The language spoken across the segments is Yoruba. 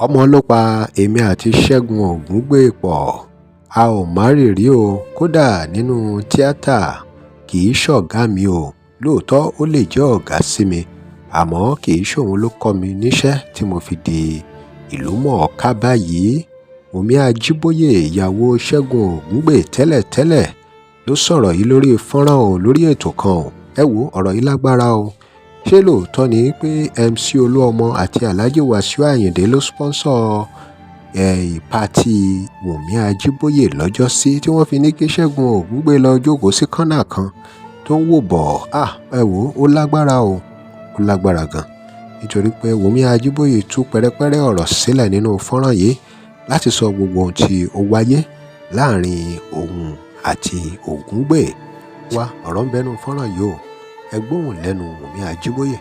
ọmọ ló pa èmi àti Ṣẹ́gun Ògúngbè pọ̀. A ò márìírí o, kódà nínú tíátà kì í ṣọ̀gá mi o. Lóòótọ́ ó lè jẹ́ ọ̀gá sí mi, àmọ́ kì í ṣòun ló kọ́ mi níṣẹ́ tí mo fi di ìlúmọ̀ọ́ká báyìí. Wùmí Ajíbóyè, ìyàwó Ṣẹ́gun Ògúngbè tẹ́lẹ̀tẹ́lẹ̀, ló sọ̀rọ̀ yìí lórí fọ́nrán o, lórí ètò kan o. Ẹ wo ọ̀rọ̀ yìí lágbára o. Ṣé lóòótọ́ ni pé MC Olúọmọ àti Alhaji Wasiu Ayinde ló sponsor pàtí Wùmí Ajíbóyè lọ́jọ́sí tí wọ́n fi ní kí Ṣẹ́gun Ògúngbè lọ jókòó sí kọ́nà kan tó ń wò bọ̀? Ẹ wo ó lágbára o, ó lágbára gan. Nítorí pé Wùmí Ajíbóyè tú pẹ́rẹ́pẹ́rẹ́ ọ̀rọ̀ sílẹ̀ nínú fọ́nrán yìí láti sọ gbogbo ohun tí ó wáyé láàrin òun àti Ògúngbè. Wá ọ̀rọ̀ ń bẹnu fọ́nrán yìí o. Ẹ gbóhùn lẹ́nu Wùmí Ajíbóyè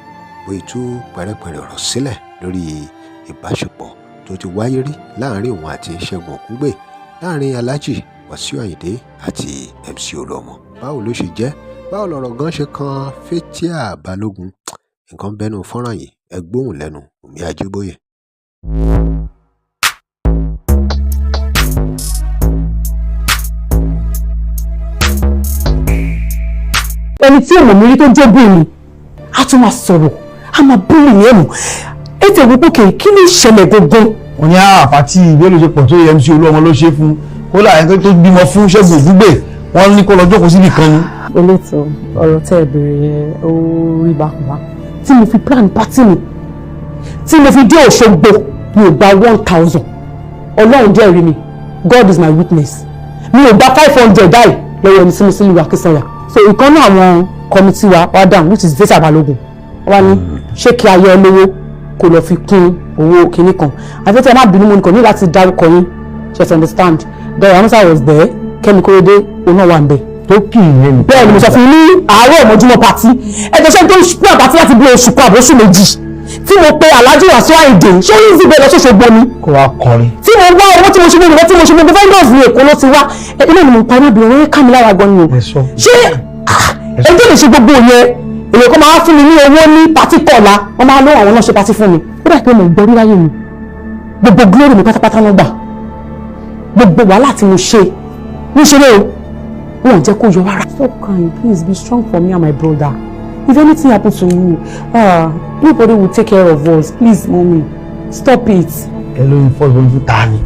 bóyá tú pẹ́rẹ́pẹ́rẹ́ ọ̀rọ̀ sílẹ̀ lórí ìbáṣepọ̀ tó ti wáyé rí láàrin òun àti Ṣẹ́gun Ògúngbè, láàrin Alhaji Wasiu Ayinde àti MC Olúọmọ. Báwo ló ṣe jẹ́? Báwo lọ̀rọ̀ gan ṣe kan Fathia Balogun? Nǹkan bẹnu fọ́nrán yìí. Ẹ gbóhùn lẹ́nu Wùmí Ajíbóyè. Ẹni tí èèmọ̀ mi rí tó jẹ́ bí mi á tún máa sọ̀rọ̀, á máa búrì ní ẹ̀mù. Ètò ìwúpòkè kí ló ṣẹlẹ̀ gangan? Wọ́n ní àpàtì ìgbélóṣepọ̀ tó yẹ MC Olúọmọ ló ṣe fún kó láàrin tó bímọ fún Ṣẹ́gun Ògúngbè, wọ́n ní kó lọ jókòó síbì kan ni. Elétò ọ̀rọ̀ tẹ́ ẹ bèrè yẹn ó rí bákùnbákùn. Tí mo fi plan party mi, tí mo fi dé Òṣogbo, mi ò gba 1,000. Ọlọ́run jẹ́rìí mi, God is my witness. Mi ò gba 500 dáì lọ́wọ́ ẹni tí mo sì lù wá Akínsànyà. So ìkan náà àwọn kọmitì wa wá dáhùn, which is Fathia Balogun, wá ní ṣé kí ayé olówó kò lọ fi kún owó kìíní kan. Àti tí ẹ má bínú mo nìkan ní láti dárúkọ yín, just understand. Dọ̀rọ̀ Amusa was there, Kẹ́mi Kórédé òun náà wà ń bẹ̀. Tó kì í yẹn. Bẹ́ẹ̀ ni mo sọ fún yín ní àárọ̀ ìmọ̀júmọ́ pàtí. Ẹ̀jẹ̀ ṣe tó ń pè pàtí láti bí oṣù kan àbóṣù méjì. Tí mo pe Alhaji Wasiu Ayinde, ṣé ó yín sí bẹ́ẹ̀ lọ ṣoṣogbo ni? Kó wá kọrin. Tí mo wá owó tí mo ṣe gbogbo tí mo ṣe gbogbo vendors ní Èkó ló ti wá. Ilé ni mo pa ẹ̀mọ́bìnrin wọn yẹn ká mi lára gan ni o. Ṣé ẹjọ́ lè ṣe gbogbo yẹn? Èèyàn kan máa fún mi ní owó ní pàtí kọ̀ọ̀la, wọ́n máa lọ́wọ́ àwọn náà ṣe pàtí fún mi. Ó dà pé mo gbọ́ rí láyé mi. Gbogbo glory mi pátápátá ló gbà. Gbogbo wàhálà tí mo ṣe níṣẹ́ o, wọn ò jẹ́ kó yọ rárá. Stop crying, please be strong for me and my brother. If anything happens to you, nobody will take care of us. Please, mommy, stop it. Ẹ ló ń fọ́ ìbọn fún ta ni?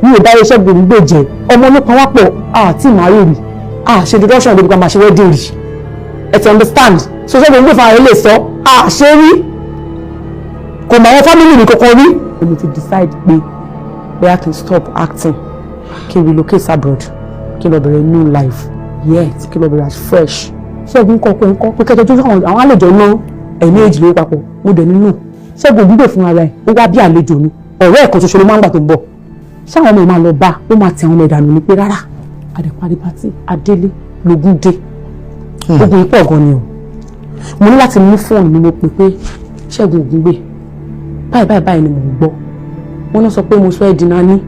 Mi ò dáre Ṣẹ́gun Ògúngbè jẹ, ọmọ ló pa wá pọ̀, àti màárì rí, ṣe deduction lórí ká máa ṣe wedding rí. Ẹ ti understand? So Ṣẹ́gun Ògúngbè fún ara lè sọ, ṣé rí? Kò mọ àwọn family mi kankan rí. Èmi ti decide pé bóyá kí n stop acting, kí n relocate abroad, kí n lọ bẹ̀rẹ̀ new life, yet kí n lọ bẹ̀rẹ̀ as fresh. Ṣẹ́gun kọ̀ọ̀kan nǹkan pé kẹjọ tó àwọn àlejò náà ẹ̀mí èjì lórí papọ̀, mo dẹ̀ nínú. Ṣẹ́gun Ògúngbè fún ara ẹ̀ ó wá bí àlejò ni, ọ̀rẹ́ ẹ̀kan ṣoṣo ló máa ń gbà tó ń bọ̀. Ṣé àwọn ọmọ ẹ̀ máa lọ bá ó máa ti àwọn ọmọ ìdànù ni pé rárá, àdèparí pátí adélé lógún dé. Ogun yìí pọ̀ gan ni o. Mo ní láti mú fóònù mi mo pè pé Ṣẹ́gun Ògúngbè báyìí ni mò ń gbọ́. Wọ́n náà sọ pé mo sọ ẹ́ dínà ní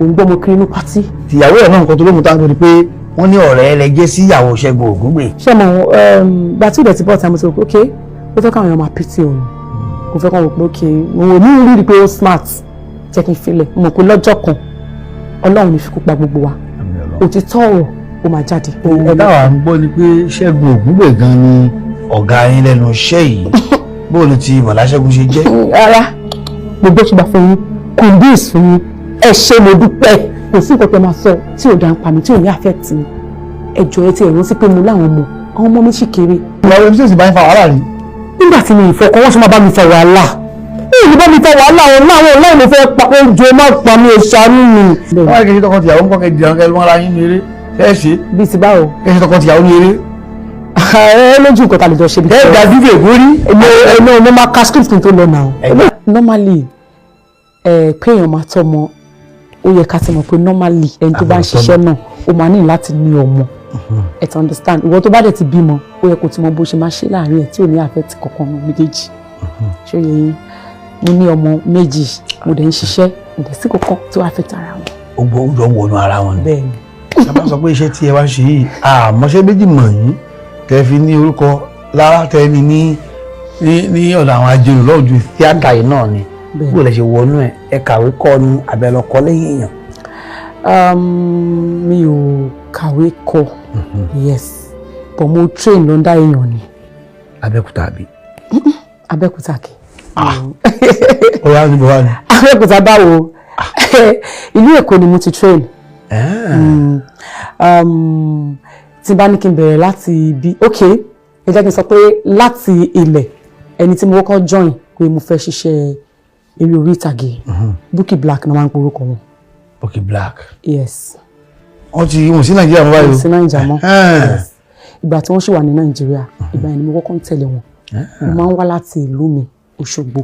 òun gbọ́ mo kiri inú pátí. Ìyàwó ẹ̀ náà nǹkan tó lóhun táwọn tó di pé wọ́n ní ọ̀rẹ́ ẹlẹgẹ́ sí ìyàwó Ṣẹ́gun Ògúngbè. Ṣé mo gbàtí ìdẹ̀ ti bọ̀ tí mo ti rò pé ok ó fẹ́ káwọn èèyàn máa pìtì òun, kò fẹ́ káwọn rò pé ok òun ò ní rí pé ó smart jẹ́ kí n filẹ̀, mo mọ̀ pé lọ́jọ́ kan Ọlọ́run ní fi kú pa gbogbo wa, òtítọ́ ọ̀rọ̀ ó máa jáde. Ohun táwa ń gbọ́ ni pé Ṣẹ́gun Ògúngbè gan ni ọ̀gá yín lẹ́nu iṣẹ́ yìí. Bóòlù ti Bọ̀dá Ṣẹ́gun ṣe jẹ́? Rárá, gbogbo ṣùgbà fún yín, kùndíìs fún yín, ẹ ṣé mo dúpẹ́. Kò sí nǹkan tó máa sọ tí ò dá ń pa mi, tí ò ní affect mi. Ẹjọ́ ẹ ti rántí pé mo láwọn ọmọ, àwọn ọmọ mi sì kéré. Ìyàwó ẹni tí ò sì bá ń fa wàhálà rí. Nígbà tí mi ìfọkàn wọ́n ṣe máa bá mi fa wàhálà. Èyí bá mi fa wàhálà ọ̀hún láwọn ọlọ́run ló fẹ́ pa oúnjẹ má pa mi ìṣàánú mi. Wọ́n á kẹ́sí tọkọ tìyàwó ń kọ́ kẹ́ dìrán kẹ́ lọ́ra yín ní eré. Ṣé ẹ ṣe? Bí ti báwo? Kẹ́sí tọkọ tìyàwó ní eré. Ẹ lójú nǹkan tá a lè jọ ṣe bí. Ẹ dàbí bèbú rí. Mo máa ka script tó lọ náà. Normally kéèyàn máa tọ́ ọmọ, ó yẹ ká ti mọ̀ pé normally ẹni tó bá ń ṣiṣẹ́ náà ó máa ní láti ní ọmọ. Ẹ ti understand? Ìwọ tó bá dẹ̀ ti bímọ ó yẹ kó ti mọ bó ṣe máa ṣe láàrin ẹ̀ tí ò ní affect kankan nù méjèèjì. Ṣé yẹ yín? Mo ní ọmọ méjì, mo dẹ̀ ń ṣiṣẹ́, mo dẹ̀ sí kankan tí ó affect ara wọn. Gbogbo oúnjẹ ń wọnú ara wọn ni. Bẹ́ẹ̀ni. Ṣé máa sọ pé iṣẹ́ tí ẹ wá ń ṣe yìí àmọ́ṣẹ́ méjì mọ̀ yín tẹ́ fi ní orúkọ lára tẹ́ ní ọ̀dọ̀ àwọn ajérò lọ́wọ́ ju tíátà yìí náà ni bó lè ṣe wọnú ẹ kàwé kọ́ ni àbẹ̀lọ́kọ́ lẹ́yìn èèyàn. Mi ò kàwé kọ́ yes but mo train lọ́ndà èèyàn ni. Abẹ́òkúta àbí. Abẹ́òkúta kì. ọ̀rọ̀ àti bọ̀ wá ni. Abẹ́òkúta báwo ìlú Èkó ni mo ti train. Tí bá ní kí n bẹ̀rẹ̀ láti bí ok ẹ jẹ́ kí n sọ pé láti ilẹ̀ ẹni tí mo kọ́kọ́ join pé mo fẹ́ ṣiṣẹ́ eré orí ìtàgé Bukky Black náà máa ń porúkọ wọn. Bukky Black. Yes. wọ́n sí Nàìjíríà mọ́ báyìí. wọ́n sí Nàìjíríà mọ́. Ìgbà tí wọ́n ṣì wà ní Nàìjíríà ìgbà yẹn ni mo kọ́kọ́ ń tẹ̀lé wọn. Mo máa ń wá láti ìlú mi Òṣogbo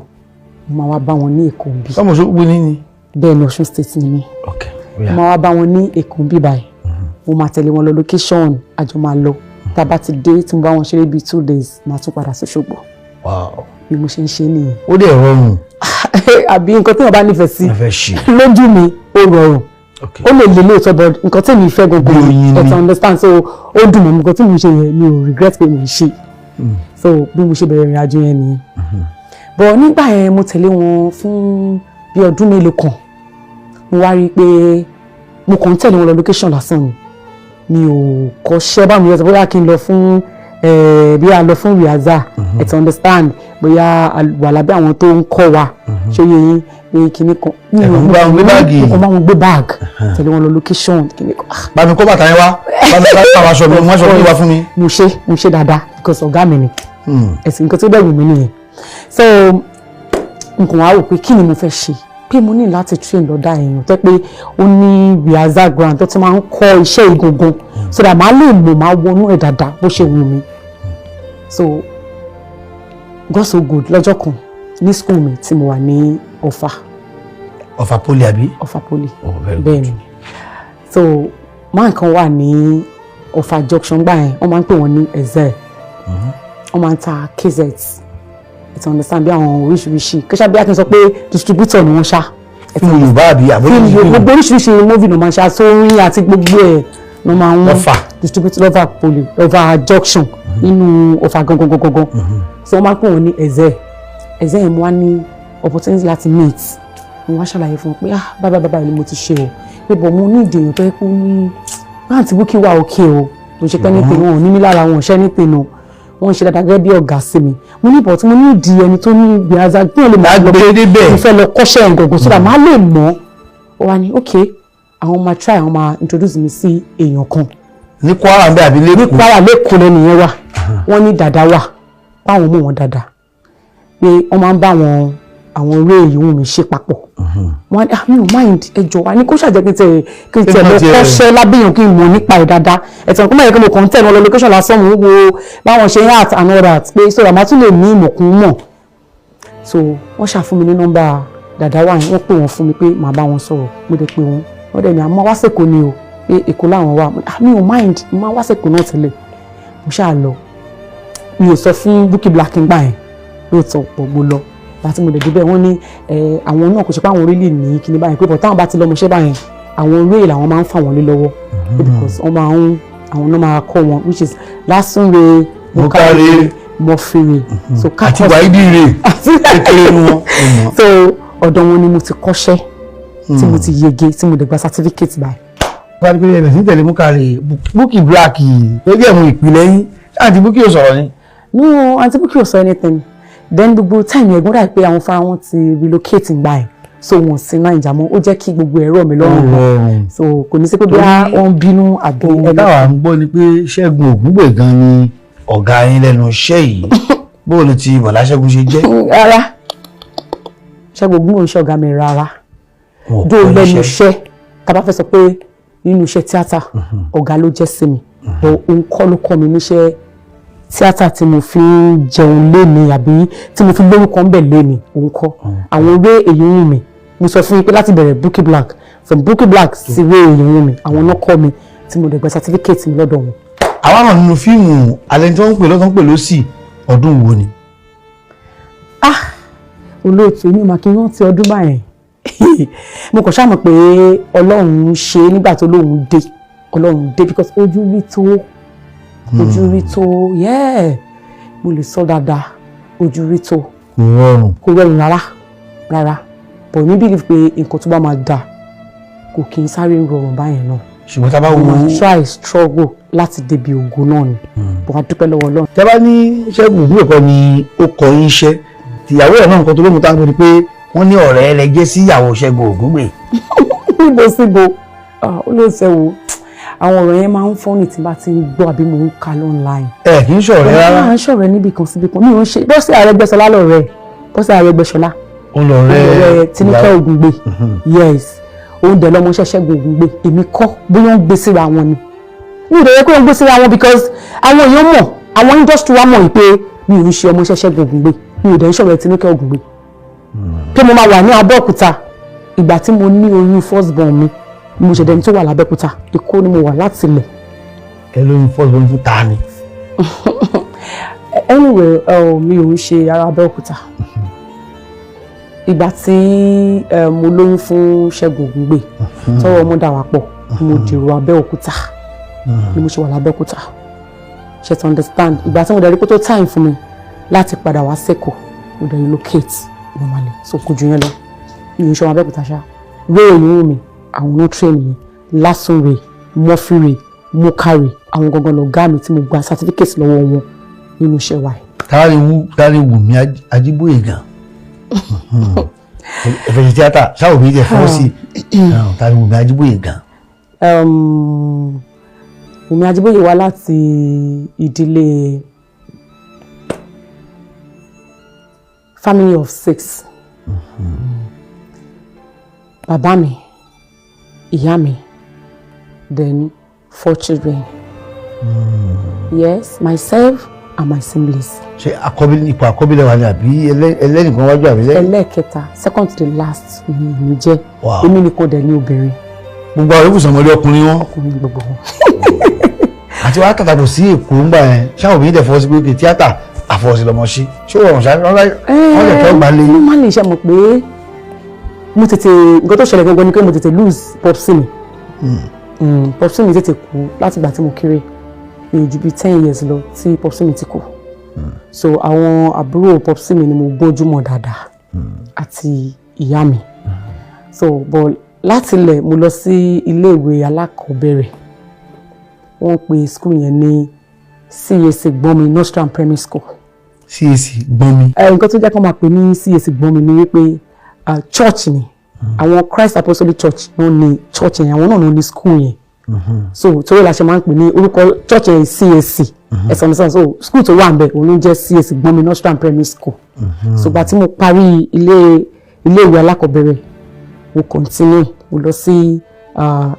mo máa wá bá wọn ní Èkó bí. ọmọ Òṣogbo ní. bẹ́ẹ̀ ni Ọ̀ṣun state ni mí. mo máa wá bá wọn ní Èkó bí báyìí mo máa tẹ̀lé wọn lọ location àjọ máa lọ tá a bá ti dé tí mo bá wọn ṣeré bíi 2 days máa tún padà sí Òṣogbo. Bí mo ṣe ń ṣe nìyẹn. ó dẹ̀ rọrùn. àbí nǹkan tí wọ́n bá nífẹ̀ẹ́ sí lójú mi ó rọrùn ó lè lè lóòótọ́ but nǹkan tí mi fẹ́ gbogbo ẹ̀ to understand so ó dùn mọ́ mi nǹkan tí mo ṣe yẹn mi ò regret pé mi ṣe so bí mo ṣe bẹ̀rẹ̀ ìrìn àjò yẹn nìyẹn but nígbà yẹn mo tẹ̀lé wọn fún bí ọdún mélòó kan mo wá rí i pé mo kàn ń tẹ̀lé wọn lọ location lásán ni mi ò kọ́ṣẹ́ báwo ni yẹn sọ bóyá kí n lọ fún bí a lọ fún rehearsal ẹ ti understand bóyá wà lábẹ́ àwọn tó ń kọ́ wa ṣé yẹ yín pé kinní kan ẹ̀kọ́ bá wọn gbé báàgì ẹ̀kọ́ bá wọn gbé báàgì tẹ̀lé wọn lọ location kinní kan. bá mi kó bàtà yẹn wá bá mi bá àwọn aṣọ mi wọ́n aṣọ mi wá fún mi. mo ṣe dáadáa because ọ̀gá mi ni ẹ̀sìn nǹkan tó bẹ̀ wù mí nìyẹn so nǹkan wá wò pé kí ni mo fẹ́ ṣe pé mo ní láti train lọ́dà èèyàn tẹ́ pé ó ní rehearsal ground tó ti máa ń kọ́ iṣẹ́ ìgangan so that màá lè mọ̀ máa wọnú ẹ̀ dáadáa bó ṣe wù mí so God so good lọ́jọ́ kan ní school mi tí mo wà ní Ọ̀fà poli àbí. Ọ̀fà poli bẹ́ẹ̀ ni so máa nǹkan wà ní Ọ̀fà junction gbà yẹn wọ́n máa ń pè wọ́n ní Ẹ̀zẹ̀ wọ́n máa ń ta KZ it's understand bí àwọn oríṣiríṣi kí ṣá bí a kì í sọ pé distributor ni wọ́n ṣá. fíìmù Yorùbá àbí àbójútó gbogbo oríṣiríṣi movie ni wọ́n máa ń ṣá sórin àti gbogbo ẹ̀ ni wọ́n máa ń distributor Ọ̀fà poli Ọ̀fà junction nínú Ọ̀fà gangan so wọ́n máa ń pè wọ́n ní Ẹ̀zẹ̀ yẹn mo wá ní opportunity láti meet mo wá ṣàlàyé fún wọn pé bàbá ni mo ti ṣe o pé bọ̀ mo ní ìdèyàn tó yẹ kó ní báńtì Bukky wà òkè o mo ṣe pé ní pinnu wọn ò ní mí lára wọn ò ṣẹ́ ní pinnu wọ́n ń ṣe dáadáa gẹ́gẹ́ bí ọ̀gá sí mi mo ní ìbọ̀ tí mo ní ìdí ẹni tó ní gbìyànjú tí wọ́n lè máa gbé débẹ̀ mo fẹ́ lọ kọ́ṣẹ́ ìgọ̀gọ̀ sódà máa lè mọ̀ ó wá ní ok àwọn máa try àwọn máa introduce mi sí èèyàn kan. ní Kwara ń bẹ àbí lẹ́kọ̀ọ́. ní Kwara lẹ́kọ̀ọ́ lẹ́nu yẹn wà wọ́n ní dàda wà báwọn mú wọn dàda pé wọ́n máa ń bá àwọn eré ìyóhùn mi ṣe papọ̀ wọ́n á mi ò mind ẹjọ́ wa ní kó ṣàjẹ́ kí n tẹ̀ lọ kọ́ṣẹ́ lábẹ́yàn kí n mọ̀ nípa ẹ̀ dáadáa ẹ̀tàn kó má yẹ kí mo kàn ń tẹ̀ lọ location lásán mo ń wo báwọn ṣe ń art and all that pé so àmọ́ tún lè ní ìmọ̀kún mọ̀ so wọ́n ṣàfún mi ní nọ́mbà dàda wa yẹn wọ́n pè wọ́n fún mi pé màá bá wọn sọ̀rọ̀ mo dẹ̀ pé wọ́n dẹ̀ ní àmọ́ wá sèkó ni o pé Èkó làwọn wà mi ò mind mo máa wá sèkó náà tẹ́lẹ̀ mo ṣáà lọ mi ò sọ fún Bukky Black ń gbà yẹn lóòótọ́ pọ̀ mo lọ láti mo lè débẹ̀ wọ́n ní àwọn náà kò ṣe pé àwọn orílẹ̀ ní kíní báyìí pé bọ̀ táwọn bá ti lọ́mọṣẹ́ báyìí àwọn orí làwọn máa ń fà wọ́n lé lọ́wọ́ because wọ́n máa ń àwọn náà máa kọ́ wọn which is Lásùnre Mọ́kàrè Mọ́fìrè so àti Wáídìrè kékeré ni wọ́n. so ọ̀dọ̀ wọn ni mo ti kọ́ṣẹ́ tí mo ti yege tí mo dẹ̀ gba certificate báyìí. wọ́n á di pé ẹ̀bẹ̀ sí tẹ̀lé Mọ́kàrè Bukky Black lójú ẹ̀mú ìpìlẹ̀ yín àǹtí Bukky ò sọ̀rọ̀ ni. no àǹtí Bukky ò sọ anything then gbogbo time ẹ̀gbọ́n dà pé àwọn fara wọn ti relocate gbà ẹ̀ so wọn sí Naija mọ́ ó jẹ́ kí gbogbo ẹ̀rọ mi lọ́rùn so kò ní sí pé bí wọ́n bínú àbí ẹgbẹ́. táwa ń gbọ́ ni pé Ṣẹ́gun Ògúngbè gan ni ọ̀gá yín lẹ́nu iṣẹ́ yìí bóò ni ti Bọ̀lá Ṣẹ́gun ṣe jẹ́. rárá Ṣẹ́gun Ògúngbè ń ṣe ọ̀gá mi rárá dó lẹ́nu iṣẹ́ tá a bá fẹ́ sọ pé nínú iṣẹ́ tíátà ọ̀gá ló jẹ́ sí mi òun kọ́ ló kọ́ mi níṣẹ́ tíátà tí mo fi ń jẹun léni àbí tí mo fi lórúkọ ń bẹ̀ léni òun kọ́ àwọn eré èyí wù mí mo sọ fún yín pé láti bẹ̀rẹ̀ Bukky Black from Bukky Black sí eré èyí wù mí àwọn náà kọ́ mi tí mo dẹ̀ gba certificate mi lọ́dọ̀ wọn. àwa náà nínú fíìmù alẹ́ tí wọ́n ń pè lọ́tọ́ ń pè lọ́sì ọdún wo ni. olóòtú ní màkì rántí ọdún báyẹn mo kàn ṣàmọ̀ pé Ọlọ́run ṣe nígbà tó lóun dé Ọlọ́run dé because ojú rí tó mo lè sọ dáadáa ojú rí tó kò rọrùn rárá rárá but mi believe pé nǹkan tó bá máa dà kò kí n sáré rọrùn báyẹn náà ṣùgbọ́n tá a bá wo mo try struggle láti débi ògo náà ni bó a dúpẹ́ lọ́wọ́ Ọlọ́run. tá a bá ní Ṣẹ́gun Ògúngbè ni ó kọ yín iṣẹ́ tìyàwó ẹ̀ náà nǹkan tó lóun tá a ń pè pé wọ́n ní ọ̀rẹ́ rẹ̀ jẹ́ sí ìyàwó Ṣẹ́gun Ògúngbè. níbo síbo ó lè ṣe wo àwọn ọ̀rọ̀ yẹn máa ń fọ́nì tí bá ti ń gbọ́ àbí mo ń ka online. ẹ kì í ṣọ̀rẹ́ rárá. à ń ṣọ̀rẹ́ níbi kan síbi kan mi ò ń ṣe Bọ́sẹ̀ Arẹ́gbẹ́ṣọlá lọ̀rẹ́ Bọ́sẹ̀ Arẹ́gbẹ́ṣọlá ọ̀rẹ́ Tinúkẹ́ Ògúngbè yes òun dẹ̀ lọ́mọṣẹ́ Ṣẹ́gun Ògúngbè èmi kọ́ bóyá ń gbé síra wọn ni mi ò rẹ̀ pé ń gbé síra wọn because àwọn èèyàn mọ̀ àwọn industry wa mọ̀ pé mi ò ń ṣe ọmọṣẹ́ Ṣẹ́gun Ògúngbè mi ò dẹ̀ ń ṣọ̀rẹ́ Tinúkẹ́ Ògúngbè pé mo máa wà ní Abẹ́òkúta ìgbà tí mo ní oyún first born mi mo ṣẹ̀dẹ̀ ní tó wà lábẹ́òkúta Èkó ni mo wà láti ilẹ̀. ẹ lóyún first born fún ta ni. anyway mi ò ń ṣe ará Abẹ́òkúta ìgbà tí mo lóyún fún Ṣẹ́gun Ògúngbè tọwọ́ ọmọ dà wá pọ̀ mo dèrò Abẹ́òkúta ni mo ṣe wà lábẹ́òkúta ṣe to understand ìgbà tí mo dẹ̀ rí pé tó time fún mi láti padà wá sẹ́kọ̀ọ́ mo dẹ̀ relocate normally so kò jù yẹn lọ mi ò ṣe ọmọ Abẹ́òkúta ṣá wéèrè ní omi àwọn no train mi Lásùnrè Mọ́fìrè Mọ́kàrè àwọn gangan lọ̀gá mi tí mo gba certificate lọ́wọ́ wọn nínú iṣẹ́ wa. táàrí Wùmí Ajíbóyè gan ẹ̀fẹ̀sẹ̀ tíátà ṣáà òbí jẹ́ fọ́ sí táàrí Wùmí Ajíbóyè gan. Wùmí Ajíbóyè wá láti ìdílé family of 6. Bàbá mi, ìyá mi, then 4 children. Yes, myself and my siblings. ṣe ipò àkọ́bí lẹ́wà ni àbí ẹlẹ́nìkan wájú àbí lẹ́yìn. ẹlẹ́ẹ̀kẹta second to the last mi jẹ́ èmi nìkan dẹ̀ ní obìnrin. gbogbo àwọn ìbùsùn ọmọdé ọkùnrin wọn. ọkùnrin gbogbo wọn. àti wàá tàtàkùn sí Èkó ńgbà yẹn ṣáà òbí dẹ̀ fọ́ sí pé tíátà àfọ̀sí lọmọ sí ṣé ó rọrùn ṣáà wọ́n lè fẹ́ gbà lé. mo máa lè ṣe mọ̀ pé mo tètè nǹkan tó ṣẹlẹ̀ gangan ni pé mo tètè lose popsi mi. Popsi mi tètè kú láti ìgbà tí mo kéré mi ò ju bíi 10 years lọ tí popsi mi ti kú. So àwọn àbúrò popsi mi ni mo gbójúmọ̀ dáadáa àti ìyá mi. So but láti ilẹ̀ mo lọ sí iléèwé alákọ̀ọ́bẹ̀rẹ̀ wọ́n pe school yẹn ní CAC Gbọ́nmi Nostrum Primary School. CAC Gbọ́nmi. Nǹkan tó jẹ́ kó máa pè ní CAC Gbọ́nmi ni wípé church ni àwọn Christ Apostolic Church náà ní church yẹn àwọn náà ló ní school yẹn. So torí la ṣe máa ń pè ní orúkọ church yẹn CAC ẹ̀sán ní sàn so school tó wà ń bẹ̀ òun ló jẹ́ CAC Gbọ́nmi Nostrum Primary School. So gbà tí mo parí iléèwé alákọ̀ọ́bẹ̀rẹ̀ mo continue mo lọ sí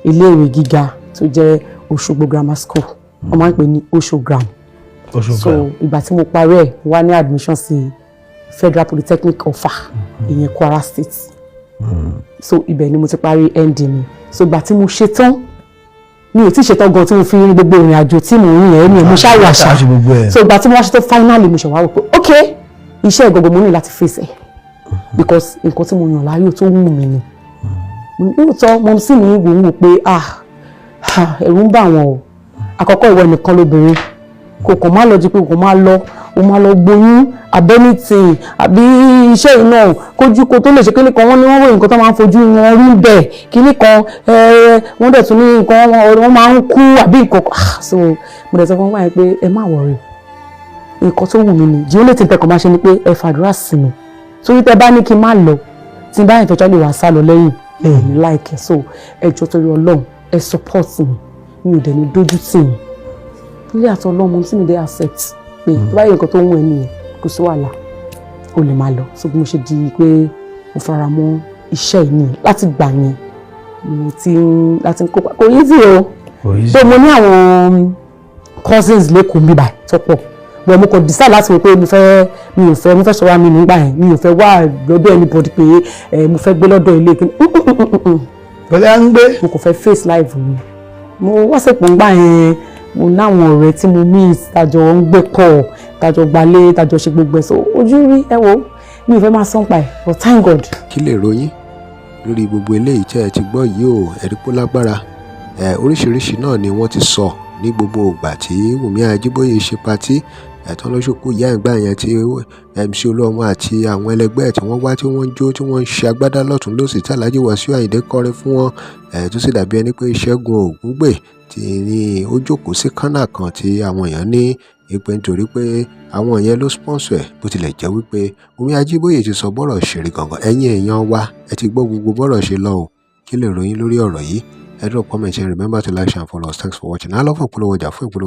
iléèwé gíga tó jẹ́ Òṣogbo Grammar School wọ́n máa ń pè ní Òṣogram. So ìgbà tí mo parí ẹ̀ wá ní admission sí Federal Polytechnic Ọ̀fà ìyẹn Kwara State. So ibẹ̀ ni mo ti parí ND mi so ìgbà tí mo ṣe tán mi ò tí ì ṣetán gan tí mo fi rin gbogbo ìrìn àjò tí mo rìn yẹn mi ò mo ṣáà wà ṣá so ìgbà tí mo wá ṣe tán finally mo ṣe wá wò pé ok iṣẹ́ ìgbọ̀gbọ̀ mo ní láti face ẹ̀ because nǹkan tí mo yàn láàyò tó wù mí ni lóòótọ́ mo sì ní ìwò wò pé ẹ̀rù ń bà wọ́n o àkọ́kọ́ ìwọ nìkan lóbìnrin kò kàn má lọ jí pé kò má lọ o má lọ gboyún abẹ́nìtì àbí iṣẹ́ yìí náà kójú kó tó lè ṣe kíní kan wọ́n ní wọ́n wò nǹkan tó máa ń fojú wọn rí bẹ́ẹ̀ kíní kan wọ́n dẹ̀ tún ní nǹkan wọ́n máa ń kú àbí nǹkan so mo dẹ̀ sọ fún wọn báyìí pé ẹ má wọ̀rẹ̀ nǹkan tó wù mí ni jí ó lè ti tẹ̀kọ̀ máa ṣe ni pé ẹ fàdúrà sí mi torí tẹ bá ní kí n má lọ tí n bá yẹn tọ́jú lè wà sá lọ lẹ́yìn ní láìkẹ́ so ẹ jọ̀ọ́ torí Ọlọ́run ẹ support mi ò dẹ̀ ní dójú tì mí ilé àti Ọlọ́run tí mi dé accept pé tó bá yẹ nǹkan tó ń wọ ẹni yẹn kò sí wàhálà o lè máa lọ so bí mo ṣe di pé mo fara mọ́ iṣẹ́ ìní láti gbà yẹn mo ti láti kópa kò easy o so mo ní àwọn cousins lẹ́kọ̀ọ́ mi báyìí tọ́pọ̀ bọ̀ mo kò decide láti wò pé mo fẹ́ sọ̀rọ̀ mi nígbà yẹn mi ò fẹ́ wá lọ́dọ̀ anybody pé mo fẹ́ gbé lọ́dọ̀ ilé kí pẹ̀lú à ń gbé mo kò fẹ́ face life mi mo wá sèpò ńgbà yẹn mo láwọn ọ̀rẹ́ tí mo miss tàjọ ń gbé pọ̀ tàjọ gbalé tàjọ ṣe gbogbo ẹ̀ so ojú rí ẹ wo mi ò fẹ́ máa sán pa ẹ̀ but thank God. kí lè ròyìn lórí gbogbo eléyìí tẹ́ ẹ ti gbọ́ yìí o ẹ̀rí pó lágbára oríṣiríṣi náà ni wọ́n ti sọ ní gbogbo ìgbà tí Wùmí Ajíbóyè ṣe patí ẹ̀tàn lóṣùkú ìyá ìgbà yẹn tí MC Olúọmọ àti àwọn ẹlẹgbẹ́ tí wọ́n wá tí wọ́n ń jó tí wọ́n ń ṣe agbádá lọ́tún lósì tí Alhaji Wasiu Ayinde kọrin fún wọn tó sì dàbí ẹni pé Ṣẹ́gun Ògúngbè tí ní ó jókòó sí kánà kan tí àwọn èèyàn ní ìpè nítorí pé àwọn yẹn ló sponsor ẹ̀ bó tilẹ̀ jẹ́ wípé Wùmí Ajíbóyè ti sọ bọ́rọ̀ ṣeré gangan ẹ̀yin èèyàn wa ẹ ti gbọ́ gbogbo bọ́rọ̀ ṣe lọ o kí lè ròyìn lórí ọ̀rọ̀ yìí ẹ drop comment and remember to like, share and follow us. Thanks for watching. Á lọ fún ìpolówó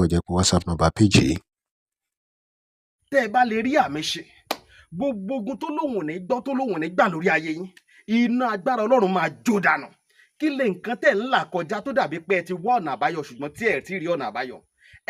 ọjà pé WhatsApp number page yìí. tẹ́ ẹ bá lè rí àmì ṣe gbogbo ogun tó lóhùn ní gbọ́ tó lóhùn ní gbà lórí ayé yín iná agbára Ọlọ́run máa jó dànù kí lè nǹkan tẹ̀ ń là kọjá tó dàbí pé ẹ ti wá ọ̀nà àbáyọ ṣùgbọ́n tí ẹ ti rí ọ̀nà àbáyọ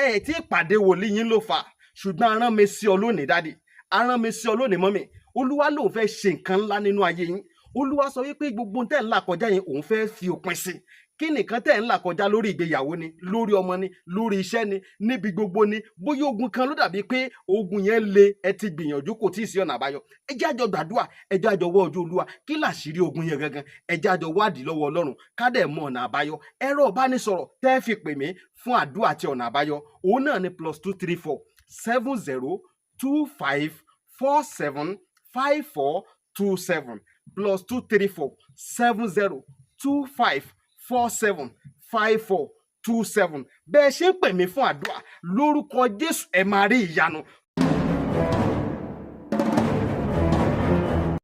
ẹ ti pàdé wòlíì yín ló fà ṣùgbọ́n arán mi sí ọ lónìí dádì arán mi sí ọ lónìí mọ́mì Olúwa lòun fẹ́ ṣe nǹkan ńlá nínú ayé yín Olúwa sọ wípé gbogbo tẹ̀ ń là kọjá yẹn òun fẹ́ fi òpin sí kí nìkan tẹ̀ ń là kọjá lórí ìgbéyàwó ni lórí ọmọ ni lórí iṣẹ́ ni níbi gbogbo ni bóyá ogun kan ló dàbí pé ogun yẹn le ẹ ti gbìyànjú kò tí ì sí ọ̀nà àbáyọ ẹ jẹ́ àjọ gbàdúrà ẹ jẹ́ àjọ wá ojú Olúwa kí làṣírí ogun yẹn gangan ẹ jẹ́ àjọ wádìí lọ́wọ́ Ọlọ́run ká dẹ̀ mọ ọ̀nà àbáyọ ẹ̀rọ ìbánisọ̀rọ̀ tẹ́ fi pè mí fún àdúrà àti ọ̀nà àbáyọ òun náà ni +234 70 25 47 5427 +234 70 25 47 5427 bẹ́ẹ̀ ṣe ń pè mí fún àdúrà lórúkọ Jésù ẹ máa rí ìyanu